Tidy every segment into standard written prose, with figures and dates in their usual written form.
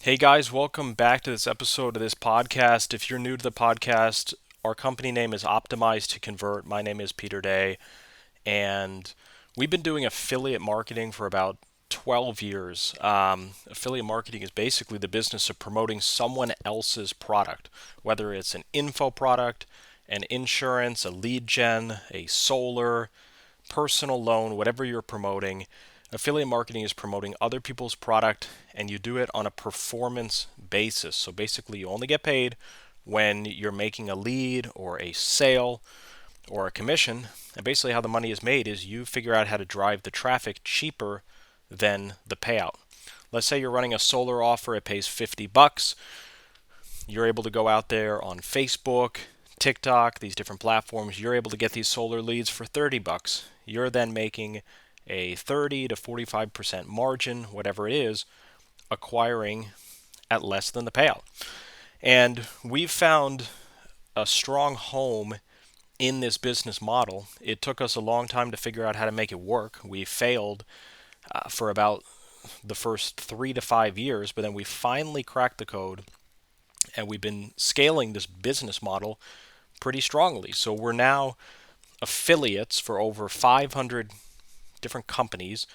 Hey guys, welcome back to this episode of this podcast. If you're new to the podcast, our company name is Optimize to Convert. My name is Peter Day, and we've been doing affiliate marketing for about 12 years. Affiliate marketing is basically the business of promoting someone else's product, whether it's an info product, an insurance, a lead gen, a solar, personal loan, whatever you're promoting. Affiliate marketing is promoting other people's product and you do it on a performance basis. So basically, you only get paid when you're making a lead or a sale or a commission. And basically, how the money is made is you figure out how to drive the traffic cheaper than the payout. Let's say you're running a solar offer, it pays 50 bucks. You're able to go out there on Facebook, TikTok, these different platforms. You're able to get these solar leads for 30 bucks. You're then making a 30 to 45% margin, whatever it is, acquiring at less than the payout. And we've found a strong home in this business model. It took us a long time to figure out how to make it work. We failed for about the first 3 to 5 years, but then we finally cracked the code and we've been scaling this business model pretty strongly. So we're now affiliates for over 500 different companies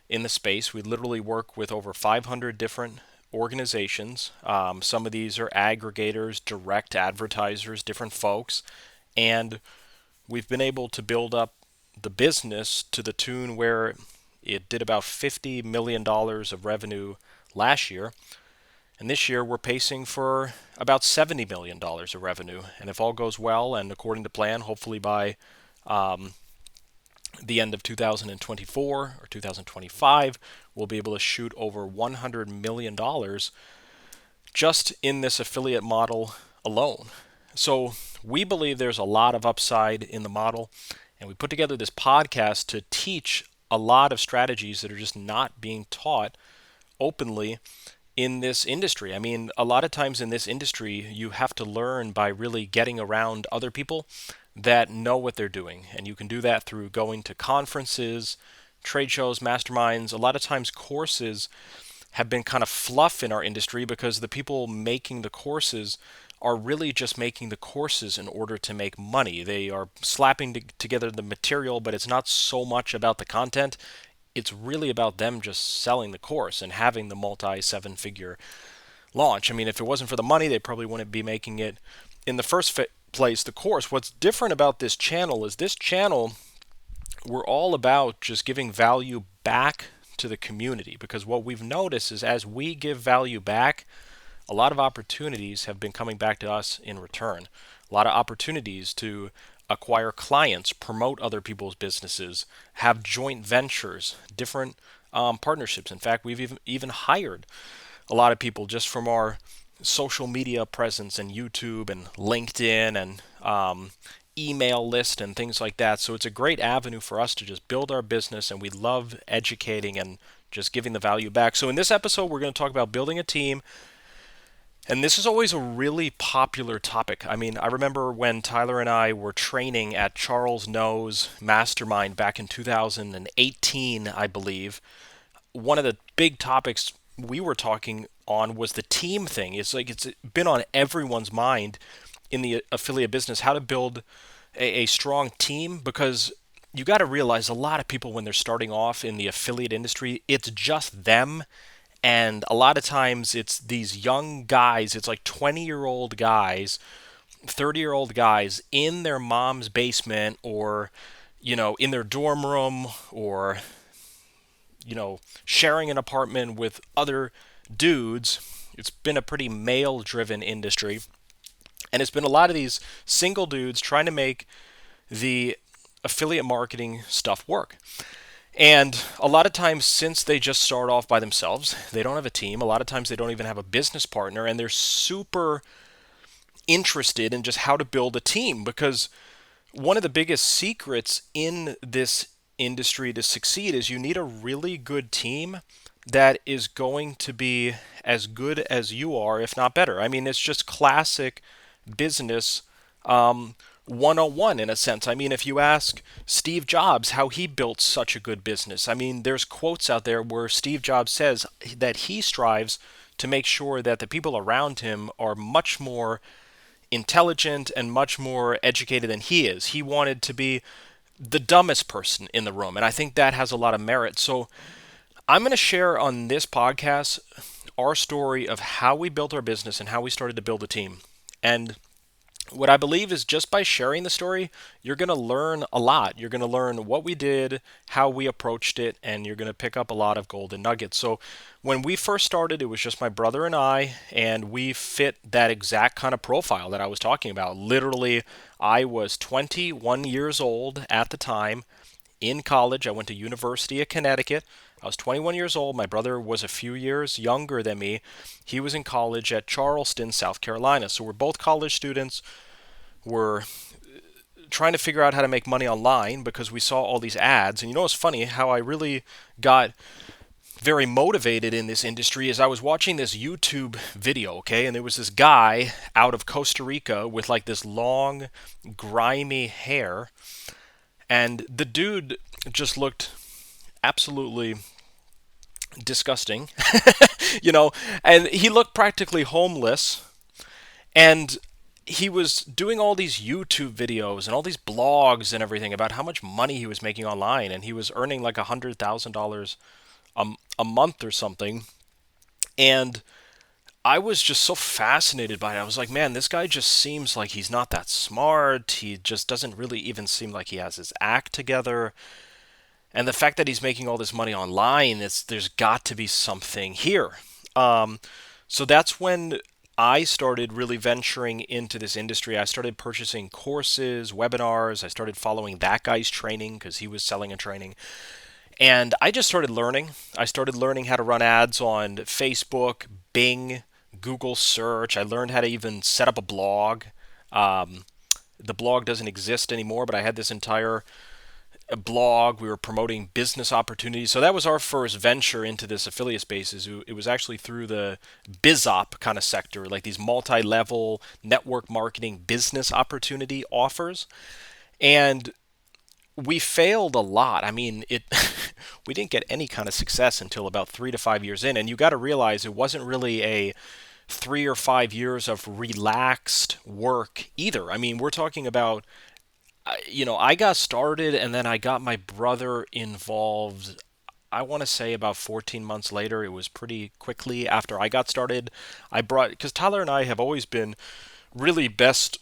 in the space. We literally work with over 500 different organizations. Some of these are aggregators, direct advertisers, different folks, and we've been able to build up the business to the tune where it did about $50 million of revenue last year. And this year we're pacing for about $70 million of revenue. And if all goes well and according to plan, hopefully by the end of 2024 or 2025, we'll be able to shoot over $100 million just in this affiliate model alone. So we believe there's a lot of upside in the model, and we put together this podcast to teach a lot of strategies that are just not being taught openly in this industry. I mean, a lot of times in this industry, you have to learn by really getting around other people that know what they're doing. And you can do that through going to conferences, trade shows, masterminds. A lot of times, courses have been kind of fluff in our industry because the people making the courses are really just making the courses in order to make money. They are slapping together the material, but it's not so much about the content. It's really about them just selling the course and having the multi seven figure launch. I mean, if it wasn't for the money, they probably wouldn't be making it in the first place, the course. What's different about this channel is we're all about just giving value back to the community, because what we've noticed is as we give value back, a lot of opportunities have been coming back to us in return. A lot of opportunities to acquire clients, promote other people's businesses, have joint ventures, different partnerships. In fact, we've even hired a lot of people just from our social media presence and YouTube and LinkedIn and email list and things like that. So it's a great avenue for us to just build our business, and we love educating and just giving the value back. So in this episode, we're going to talk about building a team. And this is always a really popular topic. I mean, I remember when Tyler and I were training at Charles No's Mastermind back in 2018, I believe. One of the big topics we were talking on was the team thing. It's like it's been on everyone's mind in the affiliate business, how to build a strong team, because you got to realize a lot of people when they're starting off in the affiliate industry, it's just them. And a lot of times it's these young guys, it's like 20-year-old guys, 30-year-old guys in their mom's basement or, in their dorm room or, sharing an apartment with other dudes. It's been a pretty male driven industry. And it's been a lot of these single dudes trying to make the affiliate marketing stuff work. And a lot of times, since they just start off by themselves, they don't have a team. A lot of times, they don't even have a business partner, and they're super interested in just how to build a team, because one of the biggest secrets in this industry to succeed is you need a really good team that is going to be as good as you are, if not better. I mean, it's just classic business 101 in a sense. I mean, if you ask Steve Jobs how he built such a good business, I mean, there's quotes out there where Steve Jobs says that he strives to make sure that the people around him are much more intelligent and much more educated than he is. He wanted to be the dumbest person in the room, and I think that has a lot of merit. So I'm going to share on this podcast our story of how we built our business and how we started to build a team. And what I believe is just by sharing the story, you're going to learn a lot. You're going to learn what we did, how we approached it, and you're going to pick up a lot of golden nuggets. So, when we first started, it was just my brother and I, and we fit that exact kind of profile that I was talking about. Literally, I was 21 years old at the time in college. I went to University of Connecticut. I was 21 years old. My brother was a few years younger than me. He was in college at Charleston, South Carolina. So we're both college students. We're trying to figure out how to make money online because we saw all these ads. And you know, it's funny how I really got very motivated in this industry is I was watching this YouTube video, okay, and there was this guy out of Costa Rica with like this long, grimy hair, and the dude just looked absolutely disgusting, you know, and he looked practically homeless, and he was doing all these YouTube videos and all these blogs and everything about how much money he was making online, and he was earning like $100,000 a month or something. And I was just so fascinated by it. I was like, man, this guy just seems like he's not that smart. He just doesn't really even seem like he has his act together. And the fact that he's making all this money online, there's got to be something here. Um, so that's when I started really venturing into this industry. I started purchasing courses, webinars. I started following that guy's training because he was selling a training. And I just started learning. I started learning how to run ads on Facebook, Bing, Google search. I learned how to even set up a blog. Um, the blog doesn't exist anymore, but I had this entire blog. We were promoting business opportunities. So that was our first venture into this affiliate space. It was actually through the BizOp kind of sector, like these multi-level network marketing business opportunity offers. And we failed a lot. I mean, we didn't get any kind of success until about 3 to 5 years in. And you got to realize it wasn't really a 3 or 5 years of relaxed work either. I mean, we're talking about, I got started and then I got my brother involved. I want to say about 14 months later. It was pretty quickly after I got started. Because Tyler and I have always been really best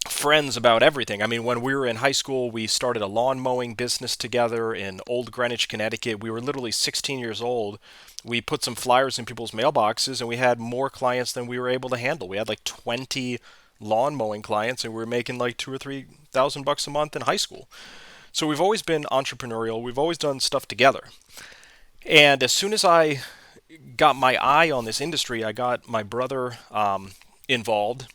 friends about everything. I mean, when we were in high school, we started a lawn mowing business together in Old Greenwich, Connecticut. We were literally 16 years old. We put some flyers in people's mailboxes, and we had more clients than we were able to handle. We had like 20 lawn mowing clients, and we were making like 2 or 3 thousand bucks a month in high school. So we've always been entrepreneurial. We've always done stuff together. And as soon as I got my eye on this industry, I got my brother involved.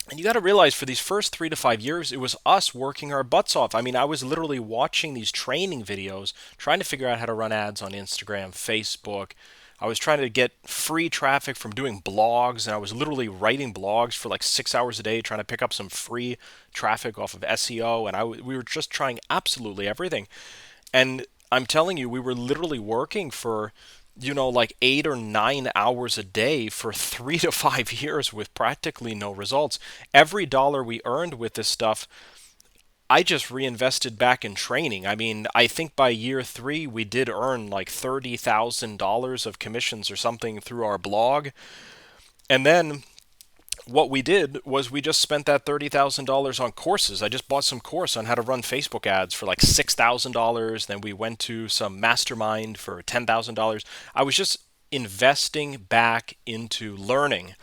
And you got to realize for these first 3 to 5 years, it was us working our butts off. I mean, I was literally watching these training videos, trying to figure out how to run ads on Instagram, Facebook. I was trying to get free traffic from doing blogs, and I was literally writing blogs for like 6 hours a day, trying to pick up some free traffic off of SEO. And we were just trying absolutely everything. And I'm telling you, we were literally working for like 8 or 9 hours a day for 3 to 5 years with practically no results. Every dollar we earned with this stuff, I just reinvested back in training. I mean, I think by year 3, we did earn like $30,000 of commissions or something through our blog. And then what we did was we just spent that $30,000 on courses. I just bought some course on how to run Facebook ads for like $6,000. Then we went to some mastermind for $10,000. I was just investing back into learning.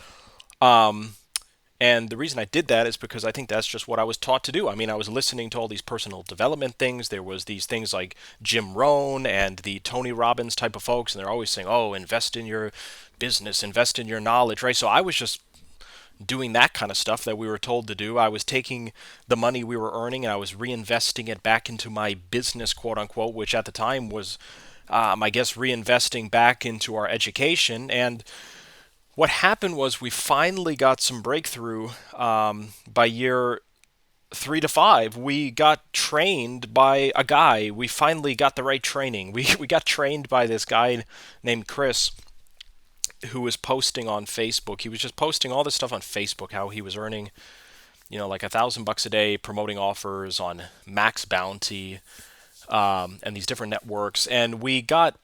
And the reason I did that is because I think that's just what I was taught to do. I mean, I was listening to all these personal development things. There was these things like Jim Rohn and the Tony Robbins type of folks, and they're always saying, "Oh, invest in your business, invest in your knowledge," right? So I was just doing that kind of stuff that we were told to do. I was taking the money we were earning and I was reinvesting it back into my business, quote unquote, which at the time was, I guess, reinvesting back into our education. And what happened was we finally got some breakthrough by year 3 to 5. We got trained by a guy. We finally got the right training. We got trained by this guy named Chris. who was posting on Facebook. He was just posting all this stuff on Facebook, how he was earning, like $1,000 a day promoting offers on Max Bounty, and these different networks. And we got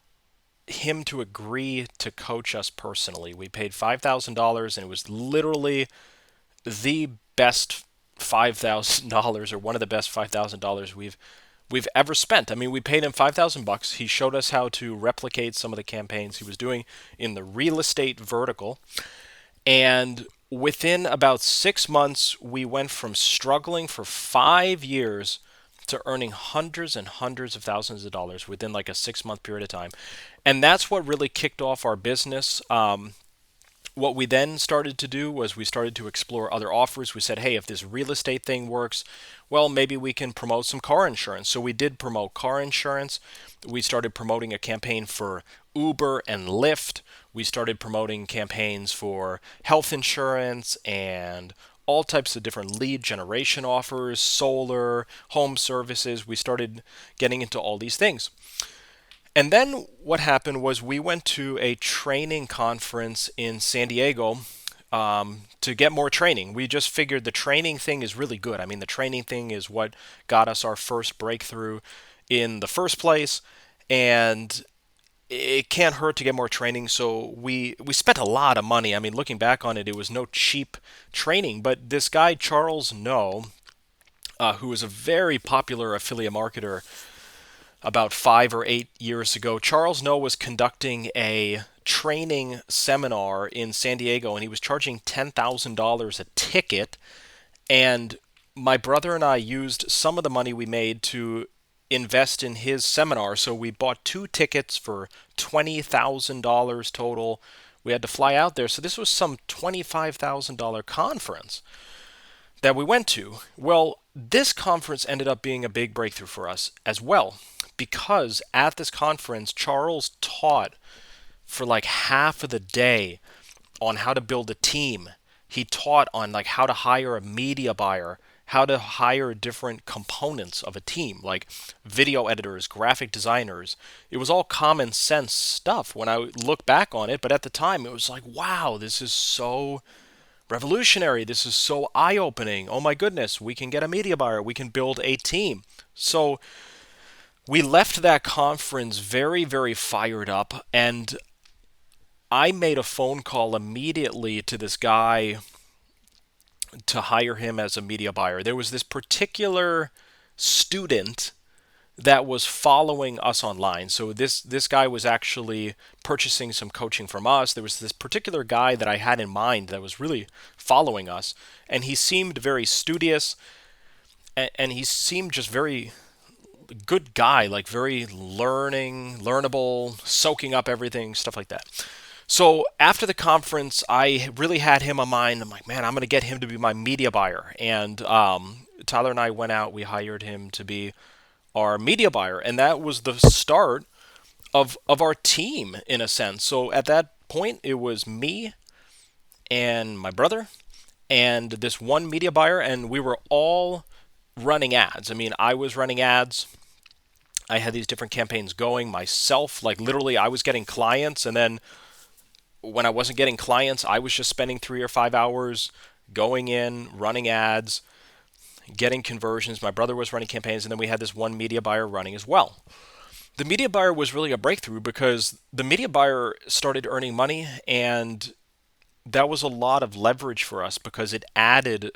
him to agree to coach us personally. We paid $5,000, and it was literally the best $5,000, or one of the best $5,000 we've ever spent. I mean, we paid him $5,000. He showed us how to replicate some of the campaigns he was doing in the real estate vertical. And within about 6 months, we went from struggling for 5 years to earning hundreds and hundreds of thousands of dollars within like a 6 month period of time. And that's what really kicked off our business. What we then started to do was we started to explore other offers. We said, hey, if this real estate thing works, well, maybe we can promote some car insurance. So we did promote car insurance. We started promoting a campaign for Uber and Lyft. We started promoting campaigns for health insurance and all types of different lead generation offers, solar, home services. We started getting into all these things. And then what happened was we went to a training conference in San Diego, to get more training. We just figured the training thing is really good. I mean, the training thing is what got us our first breakthrough in the first place, and it can't hurt to get more training. So we spent a lot of money. I mean, looking back on it, it was no cheap training. But this guy Charles No, who is a very popular affiliate marketer, about 5 or 8 years ago, Charles No was conducting a training seminar in San Diego, and he was charging $10,000 a ticket. And my brother and I used some of the money we made to invest in his seminar. So we bought 2 tickets for $20,000 total. We had to fly out there. So this was some $25,000 conference that we went to. Well, this conference ended up being a big breakthrough for us as well, because at this conference, Charles taught for like half of the day on how to build a team. He taught on like how to hire a media buyer, how to hire different components of a team, like video editors, graphic designers. It was all common sense stuff when I look back on it, but at the time it was like, wow, this is so revolutionary. This is so eye-opening. Oh my goodness, we can get a media buyer. We can build a team. So we left that conference very, very fired up, and I made a phone call immediately to this guy to hire him as a media buyer. There was this particular student that was following us online. So this guy was actually purchasing some coaching from us. There was this particular guy that I had in mind that was really following us, and he seemed very studious, and he seemed just very good guy, like very learnable, soaking up everything, stuff like that. So after the conference, I really had him on mind. I'm like, man, I'm going to get him to be my media buyer. And Tyler and I went out. We hired him to be our media buyer, and that was the start of our team in a sense. So at that point, it was me and my brother and this one media buyer, and we were all running ads. I mean, I was running ads. I had these different campaigns going myself. Like literally, I was getting clients, and then when I wasn't getting clients, I was just spending 3 or 5 hours going in, running ads, getting conversions. My brother was running campaigns, and then we had this one media buyer running as well. The media buyer was really a breakthrough because the media buyer started earning money, and that was a lot of leverage for us because it added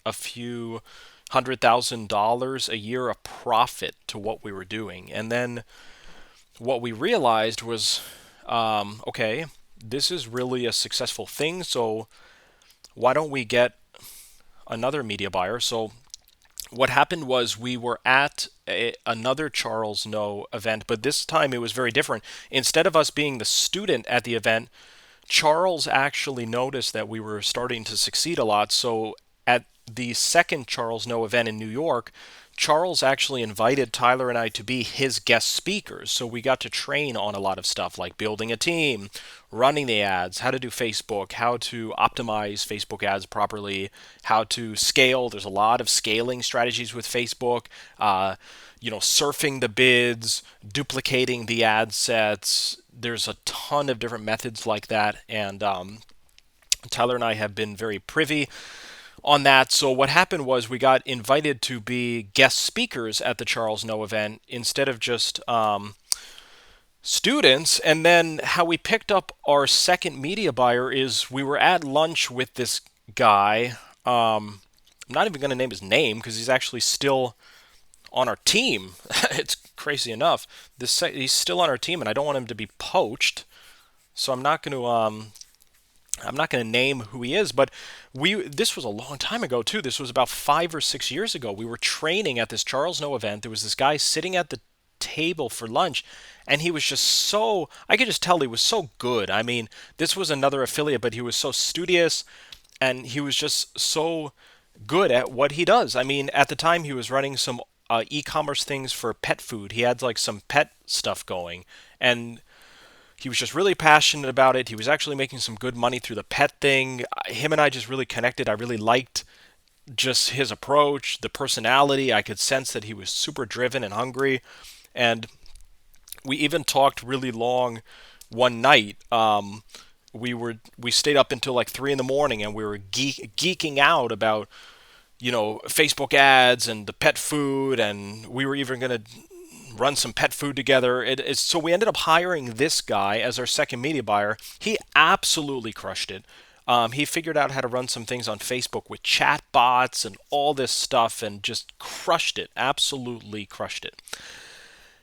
a few $100,000 a year of profit to what we were doing. And then what we realized was, okay, this is really a successful thing, so why don't we get another media buyer? So what happened was we were at another Charles No event, but this time it was very different. Instead of us being the student at the event, Charles actually noticed that we were starting to succeed a lot. So at the second Charles No event in New York, Charles actually invited Tyler and I to be his guest speakers. So we got to train on a lot of stuff like building a team, running the ads, how to do Facebook, how to optimize Facebook ads properly, how to scale. There's a lot of scaling strategies with Facebook, surfing the bids, duplicating the ad sets, there's a ton of different methods like that, and Tyler and I have been very privy on that. So what happened was we got invited to be guest speakers at the Charles No event instead of just students. And then how we picked up our second media buyer is we were at lunch with this guy. I'm not even going to name his name because he's actually still on our team. It's crazy enough. He's still on our team, and I don't want him to be poached. So I'm not going to name who he is, but this was a long time ago too. This was about 5 or 6 years ago. We were training at this Charles No event. There was this guy sitting at the table for lunch, and he was just so, I could just tell he was so good. I mean, this was another affiliate, but he was so studious, and he was just so good at what he does. I mean, at the time he was running some e-commerce things for pet food. He had like some pet stuff going, and he was just really passionate about it. He was actually making some good money through the pet thing. Him and I just really connected. I really liked just his approach, the personality. I could sense that he was super driven and hungry. And we even talked really long one night. We stayed up until like 3 in the morning, and we were geeking out about Facebook ads and the pet food, and we were even going to run some pet food together. So we ended up hiring this guy as our second media buyer. He absolutely crushed it. He figured out how to run some things on Facebook with chat bots and all this stuff, and just crushed it. Absolutely crushed it.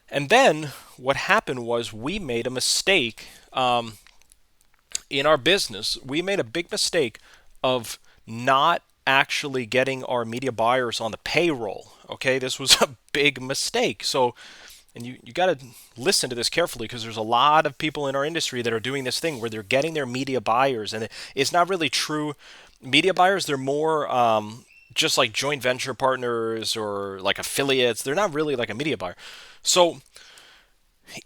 And then what happened was we made a mistake in our business. We made a big mistake of not actually getting our media buyers on the payroll. Okay, this was a big mistake. So, and you got to listen to this carefully, because there's a lot of people in our industry that are doing this thing where they're getting their media buyers, and it's not really true media buyers. They're more just like joint venture partners or like affiliates. They're not really like a media buyer. So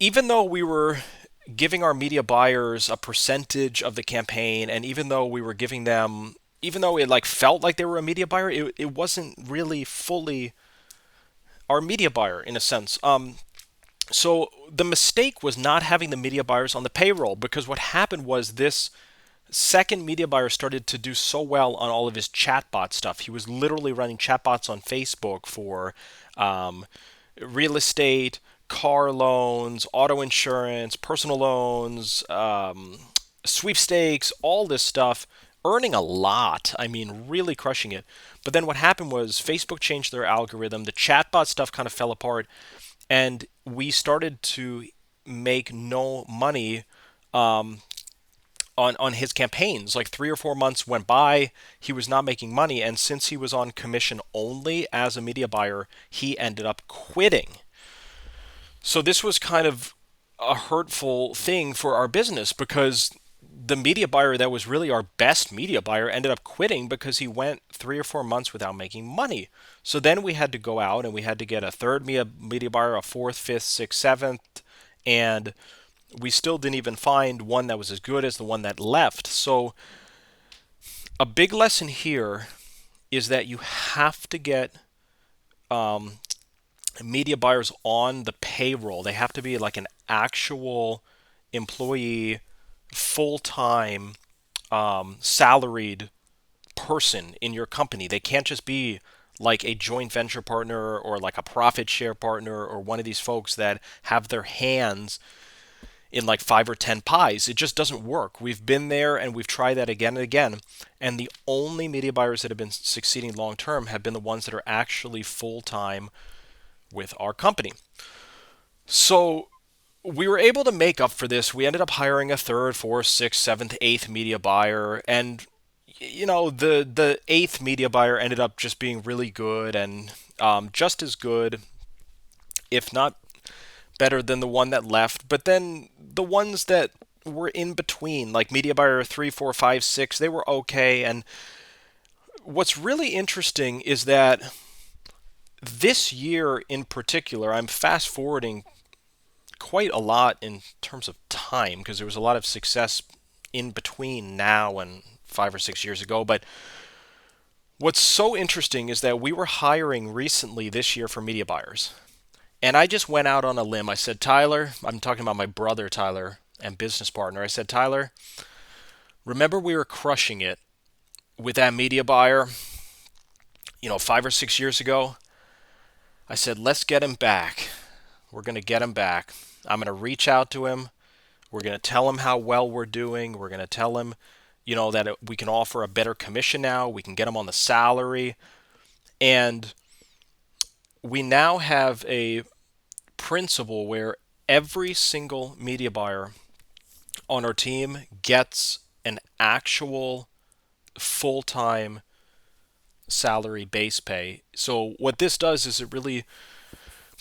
even though we were giving our media buyers a percentage of the campaign, and even though we were giving them, even though it like felt like they were a media buyer, it wasn't really fully our media buyer in a sense. So the mistake was not having the media buyers on the payroll, because what happened was this second media buyer started to do so well on all of his chatbot stuff. He was literally running chatbots on Facebook for real estate, car loans, auto insurance, personal loans, sweepstakes, all this stuff, earning a lot. I mean, really crushing it. But then what happened was Facebook changed their algorithm. The chatbot stuff kind of fell apart, and we started to make no money on his campaigns. Like 3 or 4 months went by, he was not making money, and since he was on commission only as a media buyer, he ended up quitting. So this was kind of a hurtful thing for our business, because the media buyer that was really our best media buyer ended up quitting because he went 3 or 4 months without making money. So then we had to go out and we had to get a third media buyer, a fourth, fifth, sixth, seventh, and we still didn't even find one that was as good as the one that left. So a big lesson here is that you have to get media buyers on the payroll. They have to be like an actual employee, full-time, salaried person in your company. They can't just be like a joint venture partner or like a profit share partner or one of these folks that have their hands in like 5 or 10 pies. It just doesn't work. We've been there and we've tried that again and again. And the only media buyers that have been succeeding long term have been the ones that are actually full-time with our company. So we were able to make up for this. We ended up hiring a third, fourth, sixth, seventh, eighth media buyer, and the eighth media buyer ended up just being really good, and just as good, if not better than the one that left. But then the ones that were in between, like media buyer 3, 4, 5, 6, they were okay. And what's really interesting is that this year in particular, I'm fast forwarding quite a lot in terms of time, because there was a lot of success in between now and 5 or 6 years ago. But what's so interesting is that we were hiring recently this year for media buyers. And I just went out on a limb. I said, Tyler, I'm talking about my brother, Tyler. and business partner. I said, Tyler, remember we were crushing it with that media buyer, 5 or 6 years ago? I said, let's get him back. We're going to get him back. I'm going to reach out to him. We're going to tell him how well we're doing. We're going to tell him, that we can offer a better commission now. We can get him on the salary. And we now have a principle where every single media buyer on our team gets an actual full-time salary base pay. So what this does is it really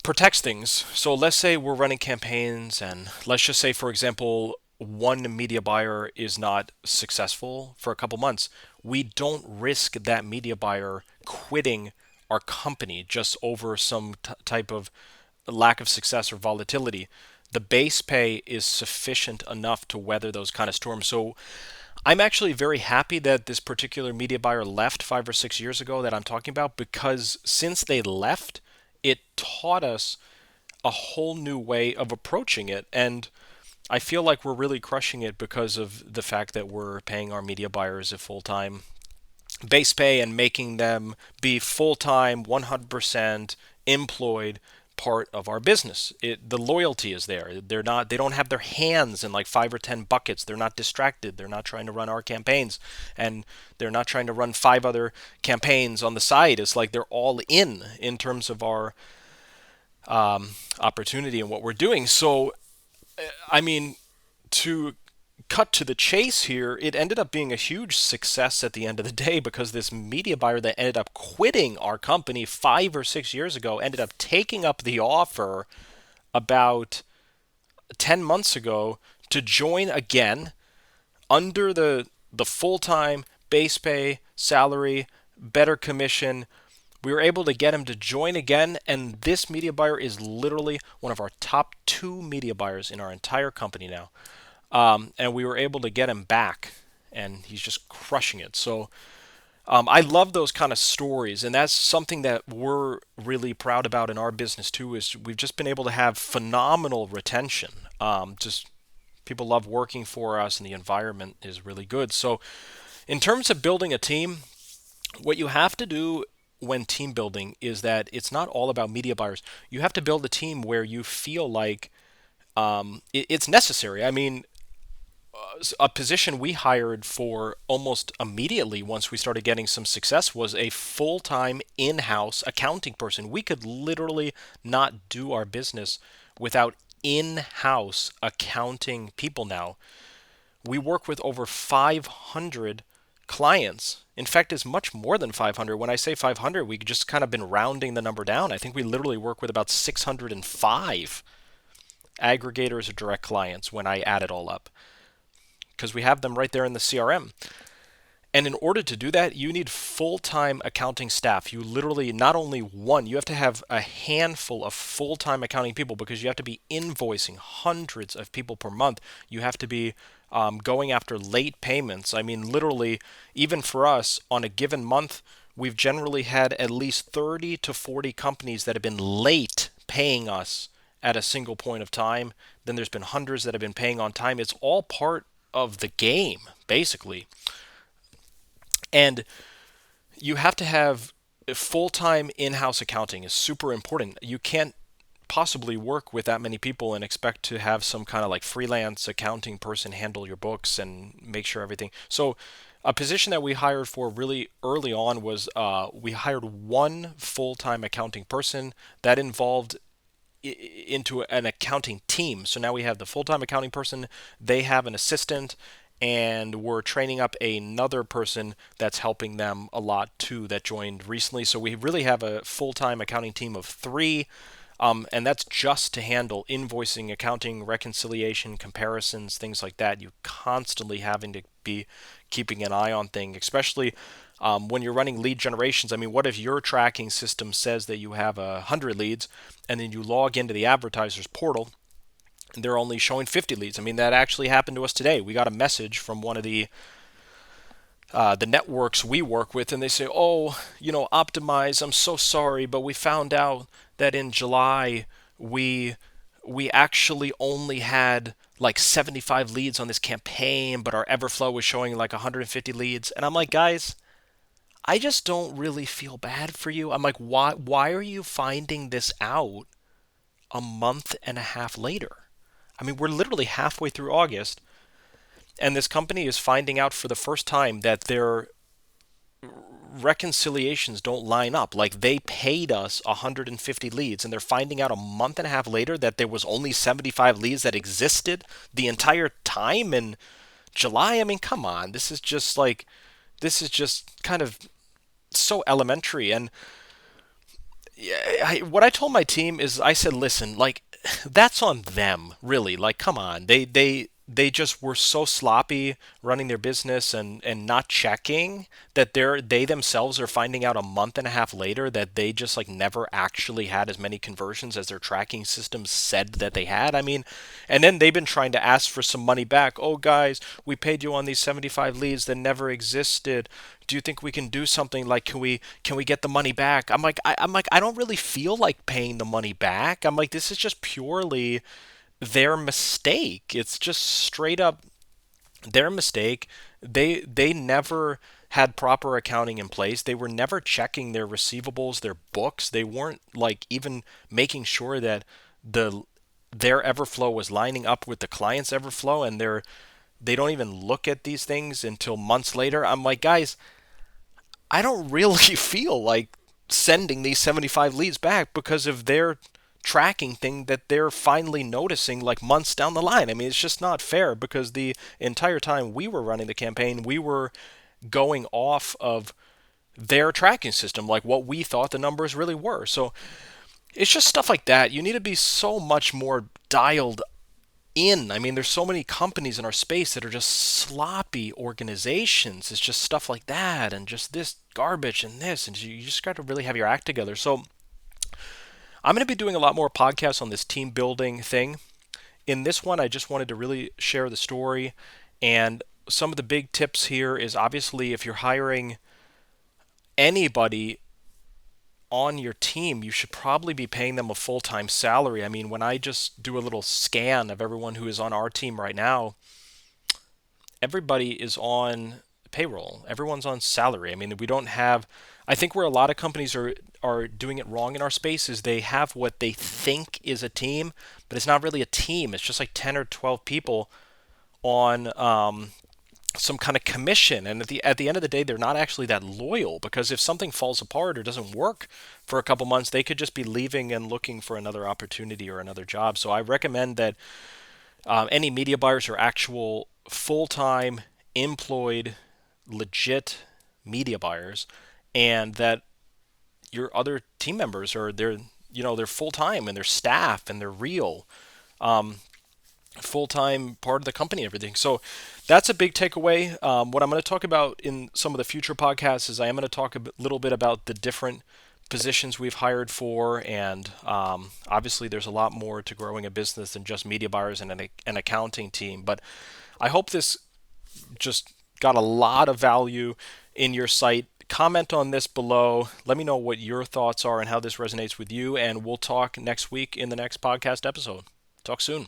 protects things. So let's say we're running campaigns, and let's just say, for example, one media buyer is not successful for a couple months. We don't risk that media buyer quitting our company just over some type of lack of success or volatility. The base pay is sufficient enough to weather those kind of storms. So I'm actually very happy that this particular media buyer left 5 or 6 years ago that I'm talking about, because since they left, it taught us a whole new way of approaching it. And I feel like we're really crushing it because of the fact that we're paying our media buyers a full-time base pay and making them be full-time, 100% employed part of our business. The loyalty is there. They don't have their hands in like 5 or 10 buckets. They're not distracted. They're not trying to run our campaigns, and they're not trying to run 5 other campaigns on the side. It's like they're all in terms of our opportunity and what we're doing. So, I mean, to cut to the chase here, it ended up being a huge success at the end of the day, because this media buyer that ended up quitting our company 5 or 6 years ago ended up taking up the offer about 10 months ago to join again under the full-time base pay, salary, better commission. We were able to get him to join again, and this media buyer is literally one of our top 2 media buyers in our entire company now. And we were able to get him back, and he's just crushing it. So I love those kind of stories, and that's something that we're really proud about in our business too. Is we've just been able to have phenomenal retention. Just people love working for us, and the environment is really good. So in terms of building a team, what you have to do when team building is that it's not all about media buyers. You have to build a team where you feel like it's necessary. I mean, a position we hired for almost immediately once we started getting some success was a full-time in-house accounting person. We could literally not do our business without in-house accounting people now. We work with over 500 clients. In fact, it's much more than 500. When I say 500, we just kind of been rounding the number down. I think we literally work with about 605 aggregators or direct clients when I add it all up, because we have them right there in the CRM. And in order to do that, you need full-time accounting staff. You literally, not only one, you have to have a handful of full-time accounting people, because you have to be invoicing hundreds of people per month. You have to be going after late payments. I mean, literally, even for us, on a given month, we've generally had at least 30 to 40 companies that have been late paying us at a single point of time. Then there's been hundreds that have been paying on time. It's all part of the game, basically. And you have to have full-time in-house accounting is super important. You can't possibly work with that many people and expect to have some kind of like freelance accounting person handle your books and make sure everything. So a position that we hired for really early on was we hired one full-time accounting person that involved into an accounting team. So now we have the full-time accounting person, they have an assistant, and we're training up another person that's helping them a lot too, that joined recently. So we really have a full-time accounting team of 3, and that's just to handle invoicing, accounting, reconciliation, comparisons, things like that. You constantly having to be keeping an eye on things, especially when you're running lead generations. I mean, what if your tracking system says that you have 100 leads, and then you log into the advertiser's portal and they're only showing 50 leads? I mean, that actually happened to us today. We got a message from one of the networks we work with, and they say, "Oh, Optimize, I'm so sorry, but we found out that in July we actually only had like 75 leads on this campaign, but our Everflow was showing like 150 leads. And I'm like, guys, I just don't really feel bad for you. I'm like, why are you finding this out a month and a half later? I mean, we're literally halfway through August, and this company is finding out for the first time that their reconciliations don't line up. Like they paid us 150 leads, and they're finding out a month and a half later that there was only 75 leads that existed the entire time in July. I mean, come on. This is just kind of so elementary. And what I told my team is I said, listen, like that's on them, really. Like, come on, they just were so sloppy running their business and not checking that they themselves are finding out a month and a half later that they just like never actually had as many conversions as their tracking systems said that they had. I mean, and then they've been trying to ask for some money back. Oh, guys, we paid you on these 75 leads that never existed. Do you think we can do something? Like, can we get the money back? I'm like I don't really feel like paying the money back. I'm like, this is just purely their mistake. It's just straight up their mistake. They never had proper accounting in place. They were never checking their receivables, their books. They weren't like even making sure that the their Everflow was lining up with the client's Everflow, and they don't even look at these things until months later. I'm like, guys, I don't really feel like sending these 75 leads back because of their tracking thing that they're finally noticing like months down the line. I mean, it's just not fair because the entire time we were running the campaign, we were going off of their tracking system, like what we thought the numbers really were. So it's just stuff like that. You need to be so much more dialed in. I mean, there's so many companies in our space that are just sloppy organizations. It's just stuff like that and just this garbage and this. And you just got to really have your act together. So I'm going to be doing a lot more podcasts on this team building thing. In this one, I just wanted to really share the story. And some of the big tips here is obviously if you're hiring anybody on your team, you should probably be paying them a full-time salary. I mean, when I just do a little scan of everyone who is on our team right now, everybody is on payroll. Everyone's on salary. I mean, we don't have. I think where a lot of companies are doing it wrong in our space is they have what they think is a team, but it's not really a team. It's just like 10 or 12 people on some kind of commission, and at the end of the day, they're not actually that loyal because if something falls apart or doesn't work for a couple months, they could just be leaving and looking for another opportunity or another job. So I recommend that any media buyers are actual full-time employed legit media buyers, and that your other team members are they're full-time and they're staff and they're real full-time part of the company and everything. So that's a big takeaway. What I'm going to talk about in some of the future podcasts is I am going to talk a little bit about the different positions we've hired for, and obviously there's a lot more to growing a business than just media buyers and an accounting team. But I hope this just got a lot of value in your site. Comment on this below. Let me know what your thoughts are and how this resonates with you, and we'll talk next week in the next podcast episode. Talk soon.